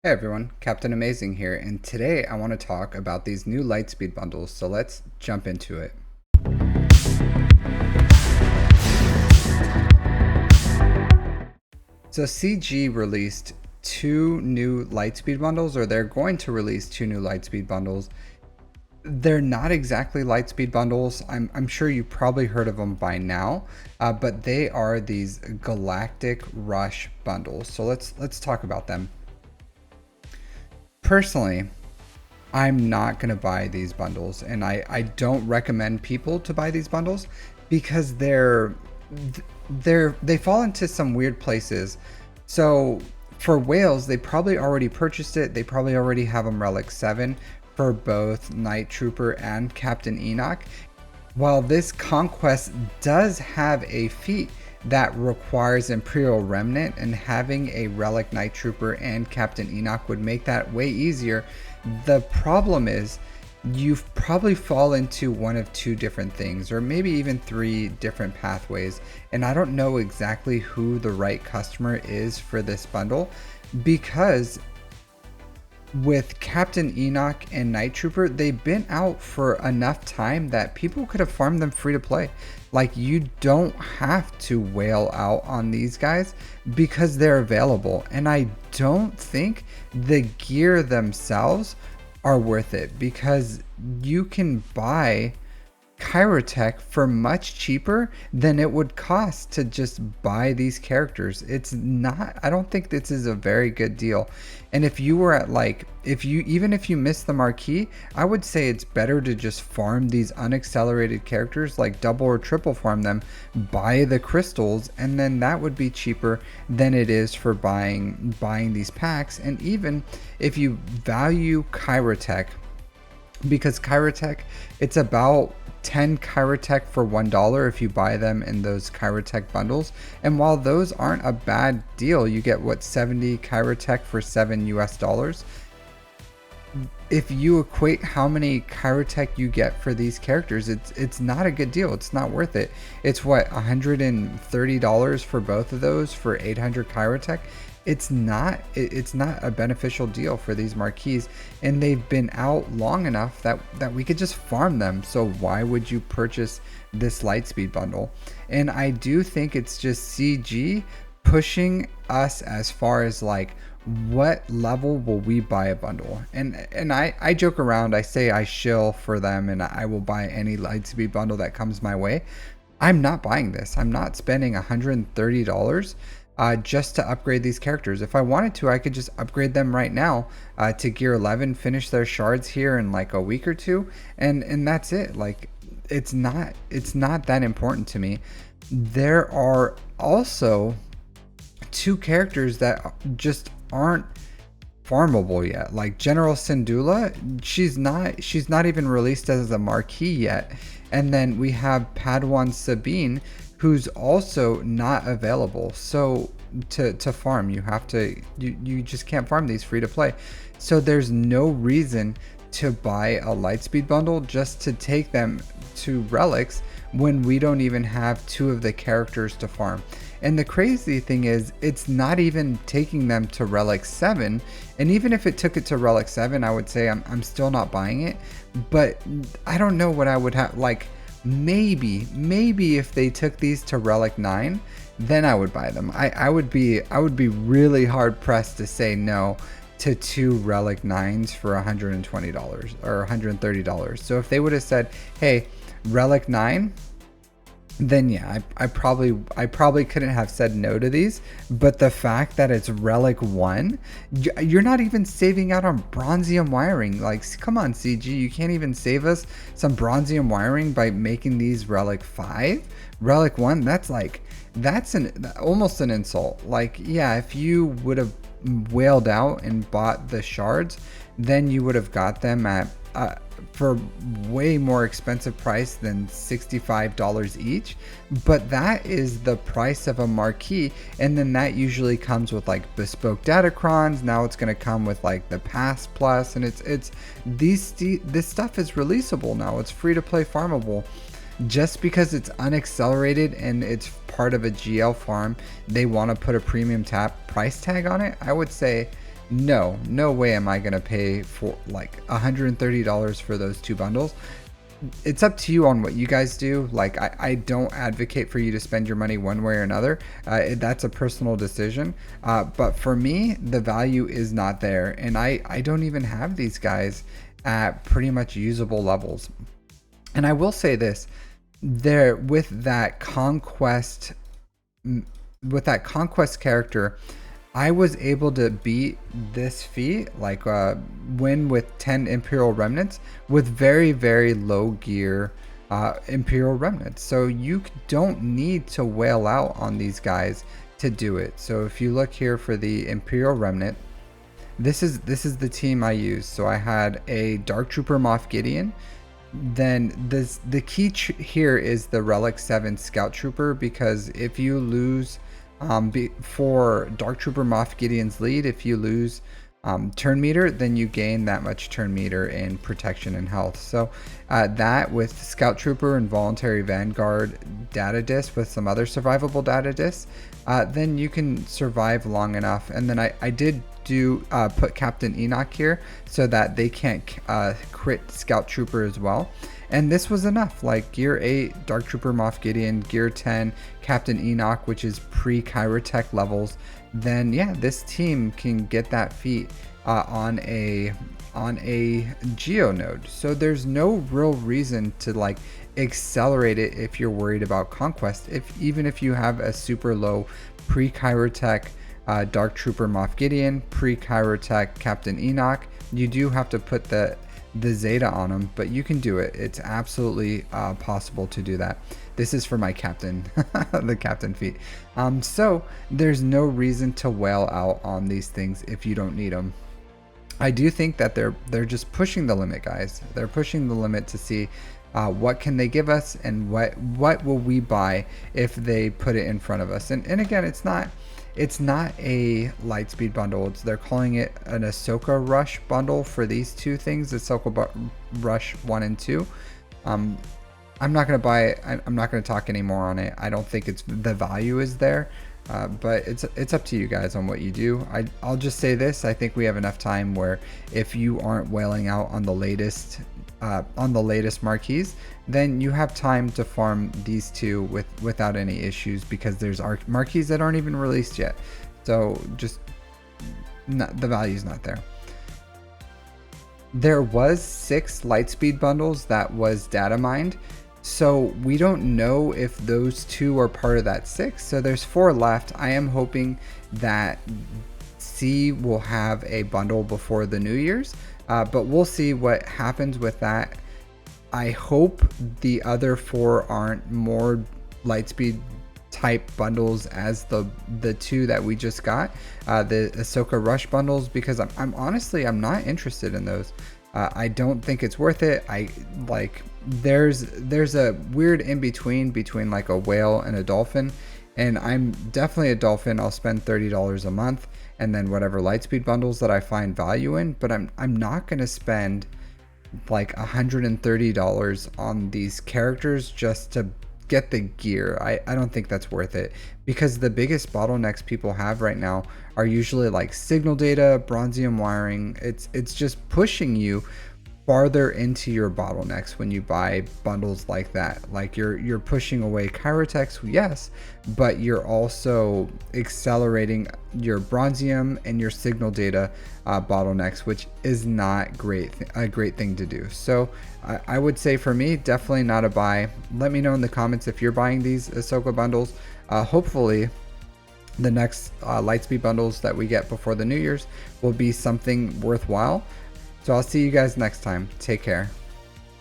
Hey everyone, Captain Amazing here, and today I want to talk about these new Lightspeed bundles, so let's jump into it. So CG released two new Lightspeed bundles, or they're going to release two new Lightspeed bundles. They're not exactly Lightspeed bundles. I'm sure you probably heard of them by now, but they are these Galactic Rush bundles. So let's talk about them. Personally, I'm not going to buy these bundles, and I don't recommend people to buy these bundles because they fall into some weird places. So for whales, they probably already purchased it. They probably already have them relic 7 for both Night Trooper and Captain Enoch. While this Conquest does have a feat that requires Imperial Remnant, and having a Relic Night Trooper and Captain Enoch would make that way easier, the problem is you probably fall into one of two different things, or maybe even three different pathways, and I don't know exactly who the right customer is for this bundle, because with Captain Enoch and Night Trooper, they've been out for enough time that people could have farmed them free to play. Like, you don't have to whale out on these guys because they're available. And I don't think the gear themselves are worth it, because you can buy Kyrotech for much cheaper than it would cost to just buy these characters. It's not, I don't think this is a very good deal. And if you were at even if you missed the marquee, I would say it's better to just farm these unaccelerated characters, like double or triple farm them, buy the crystals, and then that would be cheaper than it is for buying these packs. And even if you value Kyrotech, because Kyrotech, it's about 10 Kyrotech for $1 if you buy them in those Kyrotech bundles. And while those aren't a bad deal, you get 70 Kyrotech for $7 US. If you equate how many Kyrotech you get for these characters, it's not a good deal. It's not worth it. It's what, $130 for both of those for 800 Kyrotech. It's not a beneficial deal for these marquees, and they've been out long enough that we could just farm them. So why would you purchase this Lightspeed bundle? And I do think it's just CG pushing us as far as like, what level will we buy a bundle? And I joke around, I say I shill for them and I will buy any Lightspeed bundle that comes my way. I'm not buying this. I'm not spending $130 just to upgrade these characters. If I wanted to, I could just upgrade them right now to gear 11, finish their shards here in like a week or two, and that's it. Like, it's not that important to me. There are also two characters that just aren't farmable yet, like General Syndulla. She's not even released as a marquee yet. And then we have Padawan Sabine, who's also not available. So to farm, you have to, you just can't farm these free to play. So there's no reason to buy a Lightspeed bundle just to take them to relics when we don't even have two of the characters to farm. And the crazy thing is, it's not even taking them to relic 7. And even if it took it to relic 7, I would say I'm still not buying it. But I don't know what I would have, like, maybe if they took these to relic 9, then I would buy them. I would be really hard pressed to say no to two relic 9s for $120 or $130. So if they would have said, hey, relic 9, then yeah, I probably couldn't have said no to these. But the fact that it's relic 1, you're not even saving out on bronzium wiring. Like, come on, CG, you can't even save us some bronzium wiring by making these relic 5, relic 1. That's almost an insult. Like, yeah, if you would have whaled out and bought the shards, then you would have got them at for way more expensive price than $65 each. But that is the price of a marquee, and then that usually comes with like bespoke datacrons. Now it's going to come with like the pass plus, and this stuff is releasable now. It's free to play farmable. Just because it's unaccelerated and it's part of a GL farm, they want to put a premium price tag on it. I would say no way am I gonna pay for like $130 for those 2 bundles. It's up to you on what you guys do. Like, I don't advocate for you to spend your money one way or another. That's a personal decision. But for me, the value is not there. And I don't even have these guys at pretty much usable levels. And I will say this, there with that conquest character, I was able to beat this feat, like win with 10 Imperial Remnants with very, very low gear Imperial Remnants. So you don't need to whale out on these guys to do it. So if you look here for the Imperial Remnant, this is the team I used. So I had a Dark Trooper Moff Gideon. Then the key here is the Relic 7 Scout Trooper, because if you lose for Dark Trooper Moff Gideon's lead, if you lose turn meter, then you gain that much turn meter in protection and health. So that with Scout Trooper and Voluntary Vanguard data disc with some other survivable data discs, then you can survive long enough. And then I did put Captain Enoch here so that they can't crit Scout Trooper as well. And this was enough, like gear 8, Dark Trooper Moff Gideon, gear 10, Captain Enoch, which is pre-Chirotech levels. Then yeah, this team can get that feat on a Geo node. So there's no real reason to like accelerate it if you're worried about Conquest. Even if you have a super low pre-Chirotech Dark Trooper Moff Gideon, pre-Chirotech Captain Enoch, you do have to put the Zeta on them, but you can do it. It's absolutely possible to do that. This is for my captain, the captain feat. So there's no reason to whale out on these things if you don't need them. I do think that they're just pushing the limit, guys. They're pushing the limit to see what can they give us and what will we buy if they put it in front of us. And again, it's not a Lightspeed bundle. They're calling it an Ashoka Rush bundle for these two things, Ashoka Rush 1 and 2. I'm not going to buy it. I'm not going to talk anymore on it. I don't think the value is there, but it's up to you guys on what you do. I'll just say this. I think we have enough time where if you aren't whaling out on the latest marquees, then you have time to farm these two without any issues, because there's marquees that aren't even released yet. So just the value's not there. There was 6 Lightspeed bundles that was data mined, so we don't know if those 2 are part of that 6. So there's 4 left. I am hoping that C will have a bundle before the New Year's, but we'll see what happens with that. I hope the other 4 aren't more Lightspeed type bundles as the 2 that we just got, the Ashoka Rush bundles, because I'm honestly not interested in those. I don't think it's worth it. There's a weird in between like a whale and a dolphin, and I'm definitely a dolphin. I'll spend $30 a month and then whatever Lightspeed bundles that I find value in, but I'm not gonna spend like $130 on these characters just to get the gear. I don't think that's worth it, because the biggest bottlenecks people have right now are usually like signal data, bronzium wiring. It's just pushing you farther into your bottlenecks when you buy bundles like that. Like you're pushing away Chirotechs, yes, but you're also accelerating your bronzium and your signal data bottlenecks, which is not a great thing to do. So I would say for me, definitely not a buy. Let me know in the comments if you're buying these Ashoka bundles. Hopefully the next Lightspeed bundles that we get before the New Year's will be something worthwhile. So I'll see you guys next time. Take care.